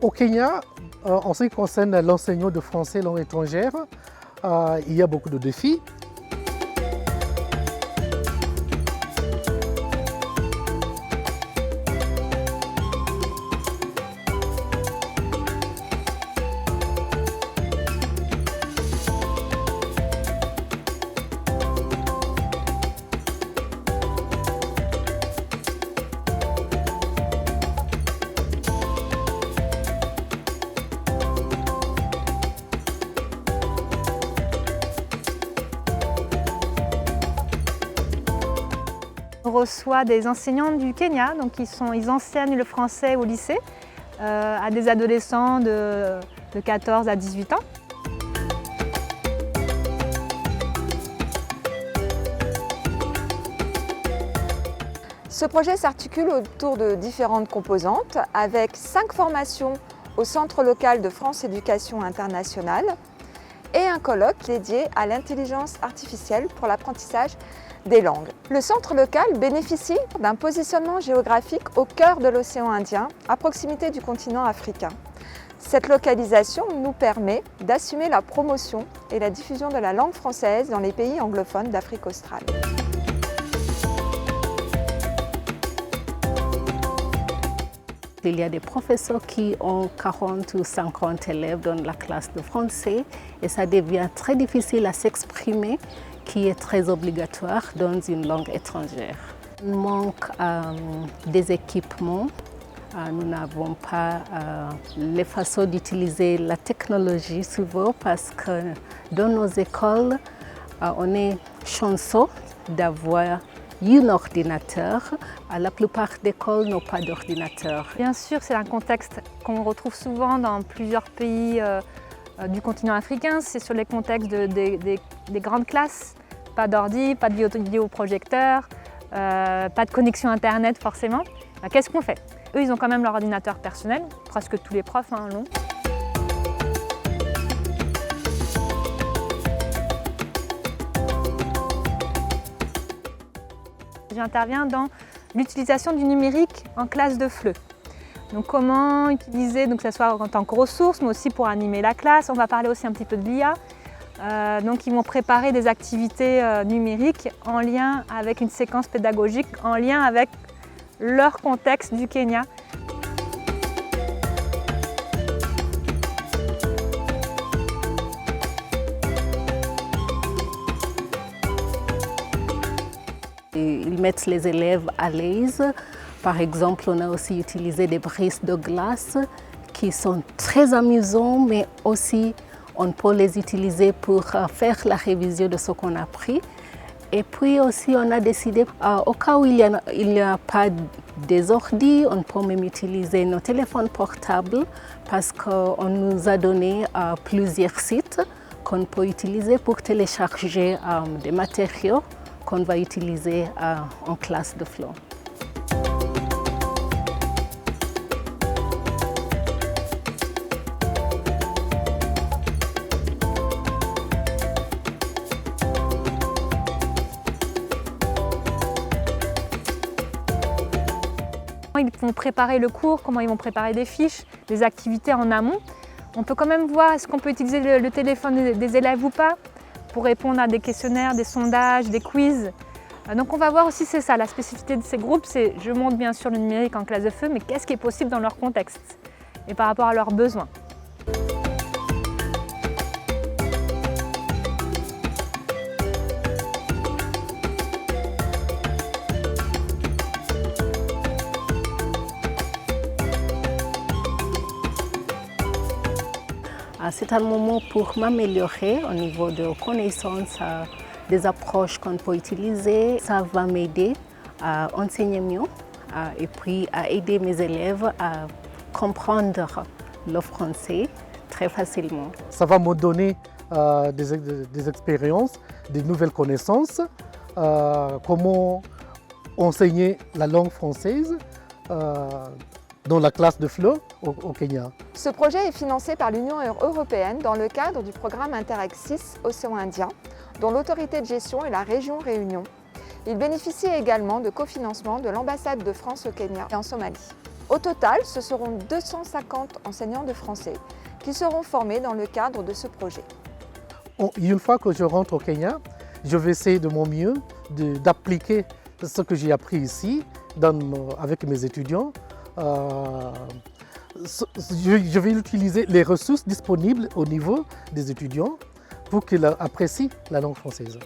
Au Kenya, en ce qui concerne l'enseignement de français langue étrangère, il y a beaucoup de défis. On reçoit des enseignants du Kenya, donc ils enseignent le français au lycée à des adolescents de 14 à 18 ans. Ce projet s'articule autour de différentes composantes avec 5 formations au Centre local de France Éducation Internationale et un colloque dédié à l'intelligence artificielle pour l'apprentissage des langues. Le centre local bénéficie d'un positionnement géographique au cœur de l'océan Indien, à proximité du continent africain. Cette localisation nous permet d'assumer la promotion et la diffusion de la langue française dans les pays anglophones d'Afrique australe. Il y a des professeurs qui ont 40 ou 50 élèves dans la classe de français et ça devient très difficile à s'exprimer, qui est très obligatoire dans une langue étrangère. Il manque des équipements. Nous n'avons pas les façons d'utiliser la technologie souvent parce que dans nos écoles, on est chanceux d'avoir un ordinateur. La plupart des écoles n'ont pas d'ordinateur. Bien sûr, c'est un contexte qu'on retrouve souvent dans plusieurs pays du continent africain. C'est sur les contextes des grandes classes. Pas d'ordi, pas de vidéoprojecteur, pas de connexion internet forcément. Qu'est-ce qu'on fait? Eux, ils ont quand même leur ordinateur personnel. Presque tous les profs l'ont. J'interviens dans l'utilisation du numérique en classe de FLE. Donc comment utiliser, donc que ce soit en tant que ressource, mais aussi pour animer la classe. On va parler aussi un petit peu de l'IA. Donc ils vont préparer des activités numériques en lien avec une séquence pédagogique, en lien avec leur contexte du Kenya. Ils mettent les élèves à l'aise. Par exemple, on a aussi utilisé des brises de glace qui sont très amusants, mais aussi on peut les utiliser pour faire la révision de ce qu'on a appris. Et puis aussi, on a décidé, au cas où il n'y a pas des ordis, on peut même utiliser nos téléphones portables parce qu'on nous a donné plusieurs sites qu'on peut utiliser pour télécharger des matériaux qu'on va utiliser en classe de FLE. Ils vont préparer le cours, comment ils vont préparer des fiches, des activités en amont. On peut quand même voir est-ce qu'on peut utiliser le téléphone des élèves ou pas pour répondre à des questionnaires, des sondages, des quiz. Donc on va voir aussi, c'est ça, la spécificité de ces groupes, c'est je montre bien sûr le numérique en classe de FLE, mais qu'est-ce qui est possible dans leur contexte et par rapport à leurs besoins. C'est un moment pour m'améliorer au niveau de connaissances, des approches qu'on peut utiliser. Ça va m'aider à enseigner mieux et puis à aider mes élèves à comprendre le français très facilement. Ça va me donner des expériences, des nouvelles connaissances, comment enseigner la langue française dans la classe de FLE au Kenya. Ce projet est financé par l'Union européenne dans le cadre du programme Interreg 6 Océan Indien, dont l'autorité de gestion est la région Réunion. Il bénéficie également de cofinancement de l'ambassade de France au Kenya et en Somalie. Au total, ce seront 250 enseignants de français qui seront formés dans le cadre de ce projet. Une fois que je rentre au Kenya, je vais essayer de mon mieux d'appliquer ce que j'ai appris ici avec mes étudiants. Je vais utiliser les ressources disponibles au niveau des étudiants pour qu'ils apprécient la langue française.